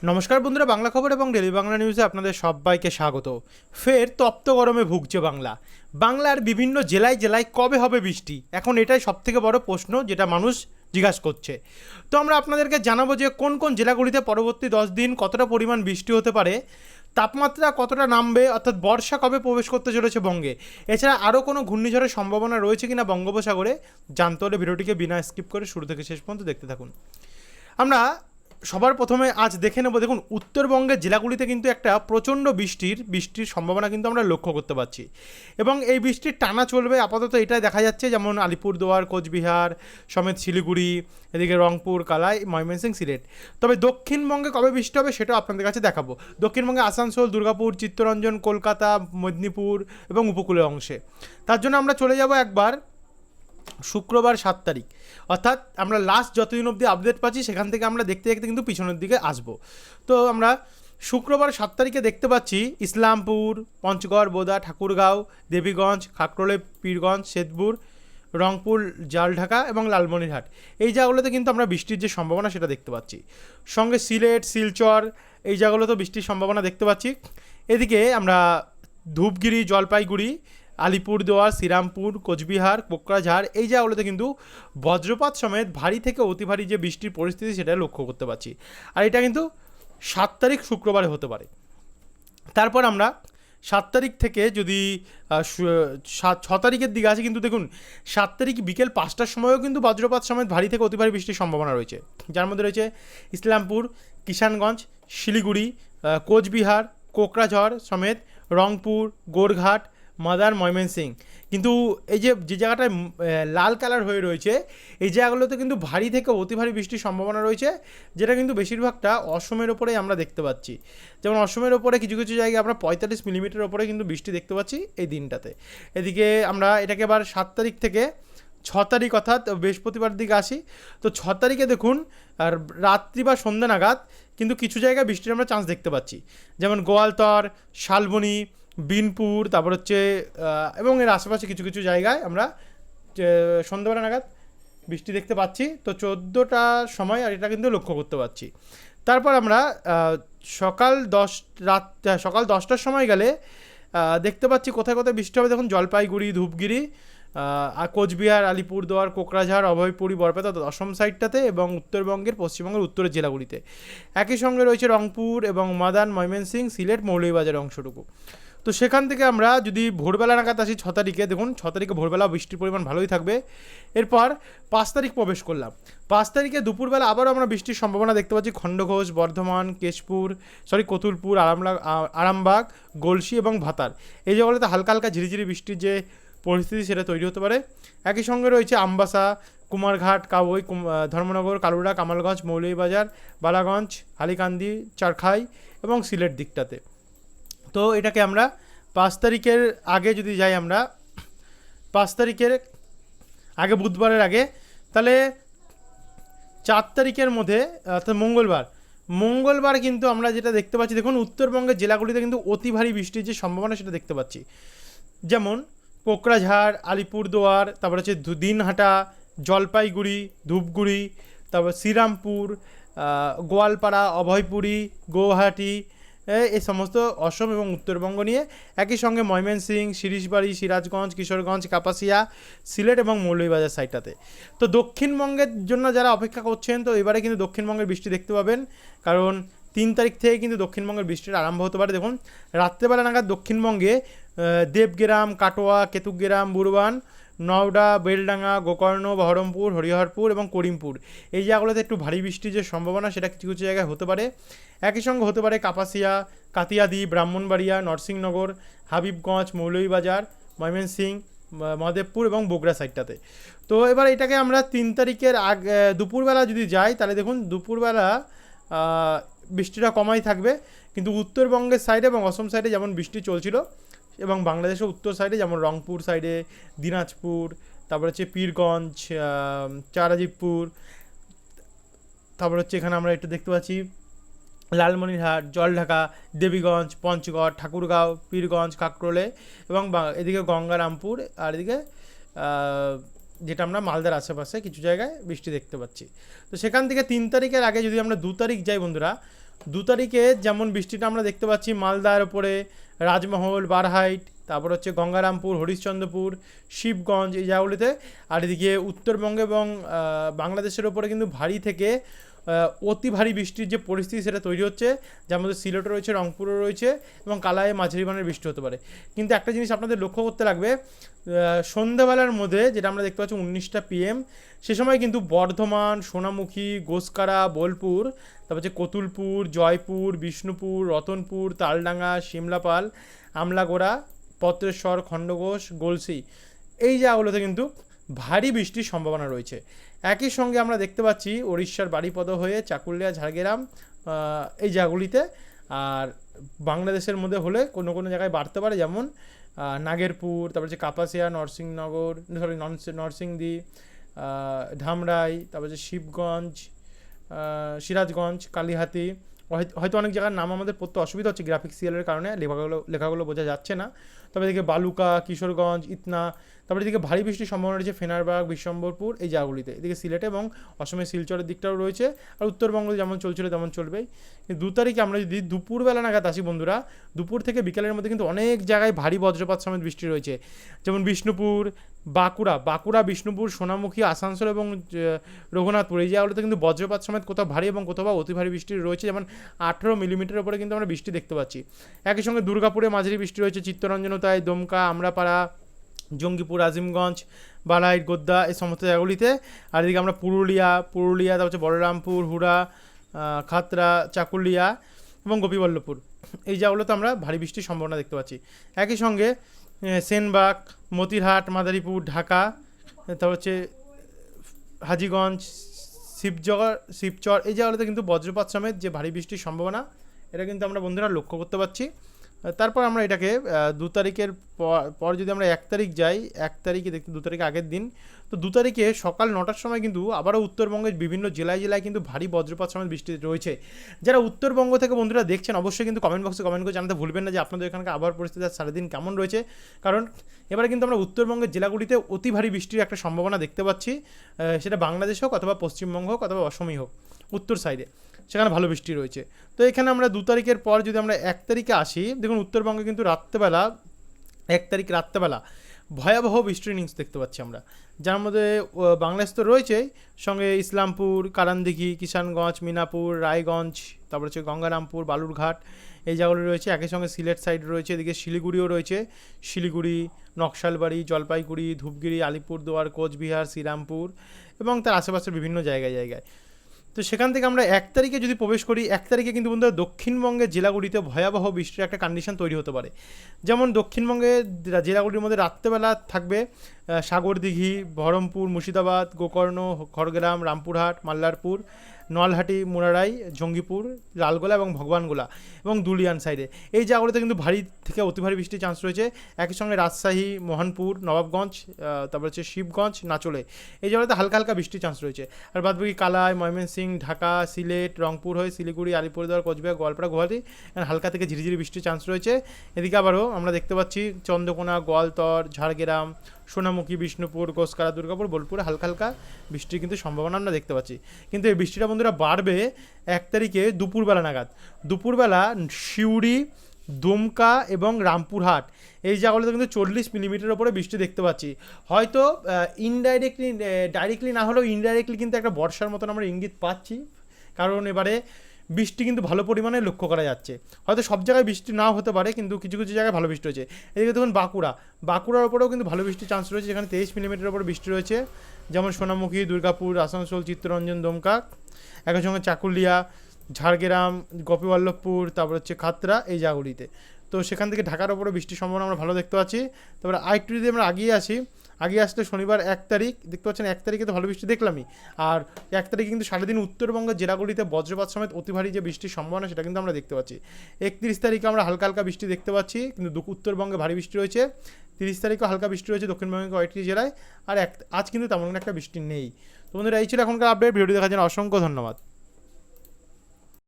নমস্কার বন্ধুরা, বাংলা খবর এবং ডেলি বাংলা নিউজে আপনাদের সবাইকে স্বাগত। ফের তপ্ত গরমে ভুগছে বাংলার বিভিন্ন জেলায় জেলায় কবে হবে বৃষ্টি, এখন এটাই সবথেকে বড় প্রশ্ন যেটা মানুষ জিজ্ঞাসা করছে। তো আমরা আপনাদেরকে জানাবো যে কোন কোন জেলাগুলিতে পরবর্তী 10 দিন কতটা পরিমাণ বৃষ্টি হতে পারে, তাপমাত্রা কতটা নামবে, অর্থাৎ বর্ষা কবে প্রবেশ করতে চলেছে বঙ্গে, এছাড়া আরও কোনো ঘূর্ণিঝড়ের সম্ভাবনা রয়েছে কিনা বঙ্গোপসাগরে, জানতে হলে ভিডিওটিকে বিনা স্কিপ করে শুরু থেকে শেষ পর্যন্ত দেখতে থাকুন। আমরা সবার প্রথমে আজ দেখে নেব, দেখুন উত্তরবঙ্গের জেলাগুলিতে কিন্তু একটা প্রচণ্ড বৃষ্টির সম্ভাবনা কিন্তু আমরা লক্ষ্য করতে পারছি এবং এই বৃষ্টির টানা চলবে আপাতত এটাই দেখা যাচ্ছে, যেমন আলিপুরদুয়ার, কোচবিহার সমেত শিলিগুড়ি, এদিকে রংপুর, কালাই, ময়মনসিংহ, সিলেট। তবে দক্ষিণবঙ্গে কবে বৃষ্টি হবে সেটাও আপনাদের কাছে দেখাবো। দক্ষিণবঙ্গে আসানসোল, দুর্গাপুর, চিত্তরঞ্জন, কলকাতা, মেদিনীপুর এবং উপকূলীয় অংশে। তার জন্য আমরা চলে যাব একবার শুক্রবার 7 তারিখ, অর্থাৎ আমরা লাস্ট যতদিন অবধি আপডেট পাচ্ছি সেখান থেকে আমরা দেখতে দেখতে কিন্তু পিছনের দিকে আসবো। তো আমরা শুক্রবার 7 তারিখে দেখতে পাচ্ছি ইসলামপুর, পঞ্চগড়, বোদা, ঠাকুরগাঁও, দেবীগঞ্জ, খাকরোলে, পীরগঞ্জ, শ্বেতপুর, রংপুর, জালঢাকা এবং লালমনিরহাট, এই জায়গাগুলোতে কিন্তু আমরা বৃষ্টির যে সম্ভাবনা সেটা দেখতে পাচ্ছি। সঙ্গে সিলেট, শিলচর, এই জায়গাগুলোতেও বৃষ্টির সম্ভাবনা দেখতে পাচ্ছি। এদিকে আমরা ধূপগিরি, জলপাইগুড়ি, আলিপুরদুয়ার, শ্রীরামপুর, কোচবিহার, কোকরাঝাড়, এই জায়গাগুলোতে কিন্তু বজ্রপাত সমেত ভারী থেকে অতি ভারী যে বৃষ্টির পরিস্থিতি সেটা লক্ষ্য করতে পারছি। আর এটা কিন্তু 7 তারিখ শুক্রবারে হতে পারে। তারপর আমরা 7 তারিখ থেকে যদি 6 তারিখের দিকে আসি, কিন্তু দেখুন 7 তারিখ বিকেল 5টার সময়ও কিন্তু বজ্রপাত সমেত ভারী থেকে অতি ভারী বৃষ্টির সম্ভাবনা রয়েছে, যার মধ্যে রয়েছে ইসলামপুর, কিষানগঞ্জ, শিলিগুড়ি, কোচবিহার, কোকরাঝড় সমেত রংপুর, গোরঘাট, মাদার, ময়মনসিংহ। কিন্তু এই যে যে জায়গাটায় লাল কালার হয়ে রয়েছে, এই জায়গাগুলোতে কিন্তু ভারী থেকে অতি ভারী বৃষ্টির সম্ভাবনা রয়েছে, যেটা কিন্তু বেশিরভাগটা অসমের ওপরেই আমরা দেখতে পাচ্ছি। যেমন অসমের ওপরে কিছু কিছু জায়গায় আমরা 45 মিলিমিটার ওপরে কিন্তু বৃষ্টি দেখতে পাচ্ছি এই দিনটাতে। এদিকে আমরা এটাকে আবার 7 তারিখ থেকে 6 তারিখ অর্থাৎ বৃহস্পতিবার দিকে আসি। তো 6 তারিখে দেখুন আর রাত্রি বা সন্ধ্যা নাগাদ কিন্তু কিছু জায়গায় বৃষ্টির আমরা চান্স দেখতে পাচ্ছি, যেমন গোয়ালতর, শালবনী, বিনপুর, তারপর হচ্ছে এবং এর আশেপাশে কিছু কিছু জায়গায় আমরা সন্ধ্যাবেলা নাগাদ বৃষ্টি দেখতে পাচ্ছি। তো 14টার সময় আর এটা কিন্তু লক্ষ্য করতে পারছি। তারপর আমরা সকাল 10টার সময় গেলে দেখতে পাচ্ছি কোথায় কোথায় বৃষ্টি হবে। দেখুন জলপাইগুড়ি, ধূপগিরি, কোচবিহার, আলিপুরদুয়ার, কোকরাঝাড়, অভয়পুরি, বরপেটা, অসম সাইডটাতে এবং উত্তরবঙ্গের পশ্চিমবঙ্গের উত্তরের জেলাগুলিতে। একই সঙ্গে রয়েছে রংপুর এবং মাদান, ময়মনসিংহ, সিলেট, মৌলভীবাজার অংশটুকু। তো সেখান থেকে আমরা যদি ভোরবেলা নাগাদ আসি 6 তারিখে, দেখুন 6 তারিখে ভোরবেলা বৃষ্টির পরিমাণ ভালোই থাকবে। এরপর 5 তারিখ প্রবেশ করলাম। 5 তারিখে দুপুরবেলা আবারও আমরা বৃষ্টির সম্ভাবনা দেখতে পাচ্ছি খণ্ডঘোষ, বর্ধমান, কতুলপুর, আরামবাগ, গলসি এবং ভাতার, এই জায়গাগুলোতে হালকা হালকা ঝিরিঝিরি বৃষ্টির যে পরিস্থিতি সেটা তৈরি হতে পারে। একই সঙ্গে রয়েছে আমবাসা, কুমারঘাট, কাবই, ধর্মনগর, কালুরা, কামালগঞ্জ, মৌলভীবাজার, বালাগঞ্জ, হালিকান্দি, চারখাই এবং সিলেট দিকটাতে। তো এটাকে আমরা 5 তারিখের আগে যদি যাই, আমরা 5 তারিখের আগে বুধবারের আগে, তাহলে 4 তারিখের মধ্যে অর্থাৎ মঙ্গলবার কিন্তু আমরা যেটা দেখতে পাচ্ছি, দেখুন উত্তরবঙ্গের জেলাগুলিতে কিন্তু অতি ভারী বৃষ্টির যে সম্ভাবনা সেটা দেখতে পাচ্ছি, যেমন কোকরাঝাড়, আলিপুরদুয়ার, তারপর হচ্ছে দিনহাটা, জলপাইগুড়ি, ধূপগুড়ি, তারপর শ্রীরামপুর, গোয়ালপাড়া, অভয়পুরি, গৌহাটি, এই সমস্ত অসম এবং উত্তরবঙ্গ নিয়ে। একই সঙ্গে ময়মনসিংহ, শিরিশবাড়ি, সিরাজগঞ্জ, কিশোরগঞ্জ, কাপাসিয়া, সিলেট এবং মৌলভীবাজার সাইডটাতে। তো দক্ষিণবঙ্গের জন্য যারা অপেক্ষা করছেন, তো এবারে কিন্তু দক্ষিণবঙ্গের বৃষ্টি দেখতে পাবেন, কারণ 3 তারিখ থেকে কিন্তু দক্ষিণবঙ্গের বৃষ্টির আরম্ভ হতে পারে। দেখুন রাত্রেবেলা নাগাদ দক্ষিণবঙ্গে দেবগ্রাম, কাটোয়া, কেতুগ্রাম, বুরবান, নওডা, বেলডাঙ্গা, গোকর্ণ, বহরমপুর, হরিহরপুর এবং করিমপুর, এই জায়গাগুলোতে একটু ভারী বৃষ্টির যে সম্ভাবনা সেটা কিছু কিছু জায়গায় হতে পারে। একই সঙ্গে হতে পারে কাপাসিয়া, কাতিয়াদি, ব্রাহ্মণবাড়িয়া, নরসিংহনগর, হাবিবগঞ্জ, মৌলভীবাজার, ময়মনসিংহ, মহাদেবপুর এবং বগুড়া সাইডটাতে। তো এবার এটাকে আমরা 3 তারিখের দুপুরবেলা যদি যাই, তাহলে দেখুন দুপুরবেলা বৃষ্টিটা কমাই থাকবে, কিন্তু উত্তরবঙ্গের সাইডে এবং অসম সাইডে যেমন বৃষ্টি চলছিল এবং বাংলাদেশের উত্তর সাইডে যেমন রংপুর সাইডে, দিনাজপুর, তারপর হচ্ছে পীরগঞ্জ, চারাজিবপুর, তারপর হচ্ছে এখানে আমরা একটু দেখতে পাচ্ছি লালমনিরহাট, জলঢাকা, দেবীগঞ্জ, পঞ্চগড়, ঠাকুরগাঁও, পীরগঞ্জ, কাকরোলে এবং এদিকে গঙ্গারামপুর, আর এদিকে যেটা আমরা মালদার আশেপাশে কিছু জায়গায় বৃষ্টি দেখতে পাচ্ছি। তো সেখান থেকে 3 তারিখের আগে যদি আমরা 2 তারিখ যাই বন্ধুরা, 2 তারিখে যেমন বৃষ্টিটা আমরা দেখতে পাচ্ছি মালদার ওপরে, রাজমহল, বারহাইট, তারপর হচ্ছে গঙ্গারামপুর, হরিশ্চন্দ্রপুর, শিবগঞ্জ এই জায়গাগুলিতে। আর এদিকে উত্তরবঙ্গ এবং বাংলাদেশের ওপরে কিন্তু ভারী থেকে অতি ভারী বৃষ্টির যে পরিস্থিতি সেটা তৈরি হচ্ছে, যার মধ্যে সিলেটও রয়েছে, রংপুরও রয়েছে এবং কালায় মাঝারি মানের বৃষ্টি হতে পারে। কিন্তু একটা জিনিস আপনাদের লক্ষ্য করতে লাগবে, সন্ধ্যাবেলার মধ্যে যেটা আমরা দেখতে পাচ্ছি 19টা PM, সে সময় কিন্তু বর্ধমান, সোনামুখী, গোসকারা, বোলপুর, তারপর হচ্ছে কতুলপুর, জয়পুর, বিষ্ণুপুর, রতনপুর, তালডাঙ্গা, শিমলাপাল, আমলাগোড়া, পত্রেশ্বর, খণ্ডঘোষ, গলসি এই জায়গাগুলোতে কিন্তু ভারী বৃষ্টির সম্ভাবনা রয়েছে। একই সঙ্গে আমরা দেখতে পাচ্ছি ওড়িশার বারিপদ হয়ে চাকুলিয়া, ঝাড়গ্রাম এই জায়গাগুলিতে। আর বাংলাদেশের মধ্যে হলে কোনো কোনো জায়গায় বাড়তে পারে, যেমন নাগেরপুর, তারপর হচ্ছে কাপাসিয়া, নরসিংনগর, নরসিংদী, ধামরাই, তারপর হচ্ছে শিবগঞ্জ, সিরাজগঞ্জ, কালীহাতি। হয়তো অনেক জায়গার নাম আমাদের পড়তে অসুবিধা হচ্ছে গ্রাফিক সিএলের কারণে, লেখাগুলো বোঝা যাচ্ছে না। তবে এদিকে বালুকা, কিশোরগঞ্জ, ইতনা, তারপরে এদিকে ভারী বৃষ্টির সম্ভাবনা রয়েছে ফেনারবাগ, বিশ্বম্বরপুর এই জায়গাগুলিতে। এদিকে সিলেটে এবং অসমের শিলচরের দিকটাও রয়েছে। আর উত্তরবঙ্গ যেমন চলছিল তেমন চলবেই। 2 তারিখে আমরা যদি দুপুরবেলা নাগাদ আসি বন্ধুরা, দুপুর থেকে বিকেলের মধ্যে কিন্তু অনেক জায়গায় ভারী বজ্রপাত সমেত বৃষ্টি রয়েছে, যেমন বিষ্ণুপুর, বাঁকুড়া, বিষ্ণুপুর, সোনামুখী, আসানসোল এবং রঘুনাথপুর এই জায়গাগুলোতে কিন্তু বজ্রপাত সমেত কোথাও ভারী এবং কোথাও অতি ভারী বৃষ্টি রয়েছে, যেমন 18 মিলিমিটারের উপরে কিন্তু আমরা বৃষ্টি দেখতে পাচ্ছি। একই সঙ্গে দুর্গাপুরে মাঝারি বৃষ্টি রয়েছে, চিত্তরঞ্জনতায়, দমকা, আমরাপাড়া, জঙ্গিপুর, আজিমগঞ্জ, বালাই, গোদ্দা এই সমস্ত জায়গাগুলিতে। আর এদিকে আমরা পুরুলিয়া, তারপর হচ্ছে বলরামপুর, হুড়া, খাতড়া, চাকুলিয়া এবং গোপীবল্লভপুর এই জায়গাগুলোতে আমরা ভারী বৃষ্টির সম্ভাবনা দেখতে পাচ্ছি। একই সঙ্গে সেনবাগ, মতিরহাট, মাদারীপুর, ঢাকা, তারপর হচ্ছে হাজীগঞ্জ, শিবচর এই জায়গাগুলোতে কিন্তু বজ্রপাত সমেত যে ভারী বৃষ্টির সম্ভাবনা, এটা কিন্তু আমরা বন্ধুরা লক্ষ্য করতে পারছি। তারপর আমরা এটাকে 2 তারিখের পর যদি আমরা 1 তারিখ যাই, 1 তারিখে দেখতে 2 তারিখে আগের দিন, তো 2 তারিখে সকাল 9টার সময় কিন্তু আবারও উত্তরবঙ্গের বিভিন্ন জেলায় কিন্তু ভারী বজ্রপাত সমেত বৃষ্টি রয়েছে। যারা উত্তরবঙ্গ থেকে বন্ধুরা দেখছেন অবশ্যই কিন্তু কমেন্ট বক্সে কমেন্ট করে জানাতে ভুলবেন না যে আপনাদের এখানকার আবহাওয়ার পরিস্থিতি সারাদিন কেমন রয়েছে। কারণ এবারে কিন্তু আমরা উত্তরবঙ্গের জেলাগুলিতে অতি ভারী বৃষ্টির একটা সম্ভাবনা দেখতে পাচ্ছি, সেটা বাংলাদেশ হোক অথবা পশ্চিমবঙ্গ হোক অথবা অসমই হোক, উত্তর সাইডে সেখানে ভালো বৃষ্টি রয়েছে। তো এখানে আমরা 2 তারিখের পর যদি আমরা 1 তারিখে আসি, দেখুন উত্তরবঙ্গে কিন্তু রাত্রেবেলা 1 তারিখ রাত্রেবেলা ভয়াবহ বৃষ্টির ইনিংস দেখতে পাচ্ছি আমরা, যার মধ্যে বাংলাদেশ তো রয়েছেই, সঙ্গে ইসলামপুর, কারানদিঘি, কিষানগঞ্জ, মিনাপুর, রায়গঞ্জ, তারপর হচ্ছে গঙ্গারামপুর, বালুরঘাট এই জায়গাগুলো রয়েছে। একই সঙ্গে সিলেট সাইড রয়েছে, এদিকে শিলিগুড়িও রয়েছে, শিলিগুড়ি, নকশালবাড়ি, জলপাইগুড়ি, ধূপগুড়ি, আলিপুরদুয়ার, কোচবিহার, শ্রীরামপুর এবং তার আশেপাশের বিভিন্ন জায়গায়। তো সেখান থেকে আমরা 1 তারিখে যদি প্রবেশ করি, 1 তারিখে কিন্তু বন্ধুরা দক্ষিণবঙ্গের জেলাগুলিতে ভয়াবহ বৃষ্টির একটা কন্ডিশন তৈরি হতে পারে। যেমন দক্ষিণবঙ্গের জেলাগুলির মধ্যে রাত্রেবেলা থাকবে সাগরদিঘি, বহরমপুর, মুর্শিদাবাদ, গোকর্ণ, খড়গ্রাম, রামপুরহাট, মাল্লারপুর, নলহাটি, মুরারাই, জঙ্গিপুর, লালগোলা এবং ভগবানগোলা এবং দুলিয়ান সাইডে এই জায়গাগুলোতে কিন্তু ভারী থেকে অতি ভারী বৃষ্টির চান্স রয়েছে। একই সঙ্গে রাজশাহী, মোহনপুর, নবাবগঞ্জ, তারপর হচ্ছে শিবগঞ্জ, নাচলে এই জায়গাতে হালকা হালকা বৃষ্টির চান্স রয়েছে। আর বাদবাকি কালাই, ময়মনসিংহ, ঢাকা, সিলেট, রংপুর হয়ে শিলিগুড়ি, আলিপুরদুয়ার, কোচবিহার, গোয়ালপাড়া, গুয়াহাটি হালকা থেকে ঝিরিঝিরি বৃষ্টির চান্স রয়েছে। এদিকে আবারও আমরা দেখতে পাচ্ছি চন্দ্রকোনা, গোয়ালতর, ঝাড়গ্রাম, সোনামুখী, বিষ্ণুপুর, গোসকারা, দুর্গাপুর, বোলপুরে হালকা হালকা বৃষ্টির কিন্তু সম্ভাবনা আমরা দেখতে পাচ্ছি। কিন্তু এই বৃষ্টিটা বন্ধুরা বাড়বে 1 তারিখে দুপুরবেলা নাগাদ। দুপুরবেলা সিউড়ি, দুমকা এবং রামপুরহাট এই জায়গাগুলোতে কিন্তু 40 মিলিমিটার ওপরে বৃষ্টি দেখতে পাচ্ছি। হয়তো ডাইরেক্টলি না হলেও ইনডাইরেক্টলি কিন্তু একটা বর্ষার মতন আমরা ইঙ্গিত পাচ্ছি, কারণ এবারে বৃষ্টি কিন্তু ভালো পরিমাণে লক্ষ্য করা যাচ্ছে। হয়তো সব জায়গায় বৃষ্টি নাও হতে পারে, কিন্তু কিছু কিছু জায়গায় ভালো বৃষ্টি হয়েছে। এদিকে দেখুন বাঁকুড়ার ওপরেও কিন্তু ভালো বৃষ্টির চান্স রয়েছে, যেখানে 23 মিলিমিটার ওপরে বৃষ্টি রয়েছে, যেমন সোনামুখী, দুর্গাপুর, আসানসোল, চিত্তরঞ্জন, দমকা, একই সঙ্গে চাকুলিয়া, ঝাড়গ্রাম, গোপীবল্লভপুর, তারপর হচ্ছে খাতড়া এই জায়গাগুলিতে। তো সেখান থেকে ঢাকার ওপরে বৃষ্টির সম্ভাবনা আমরা ভালো দেখতে পাচ্ছি। তারপরে আরেকটু যদি আমরা আগিয়ে আসলে শনিবার 1 তারিখ দেখতে পাচ্ছেন, 1 তারিখে তো ভালো বৃষ্টি দেখলামই। আর 1 তারিখে কিন্তু সারাদিন উত্তরবঙ্গের জেলাগুলিতে বজ্রপাত সমেত অতি ভারী যে বৃষ্টির সম্ভাবনা সেটা কিন্তু আমরা দেখতে পাচ্ছি। 31 তারিখে আমরা হালকা হালকা বৃষ্টি দেখতে পাচ্ছি, কিন্তু উত্তরবঙ্গে ভারী বৃষ্টি রয়েছে। 30 তারিখেও হালকা বৃষ্টি রয়েছে দক্ষিণবঙ্গের কয়েকটি জেলায়। আর আজ কিন্তু তেমন একটা বৃষ্টি নেই। তো বন্ধুরা এই ছিল এখনকার আপডেট। ভিডিওটি দেখার জন্য অসংখ্য ধন্যবাদ।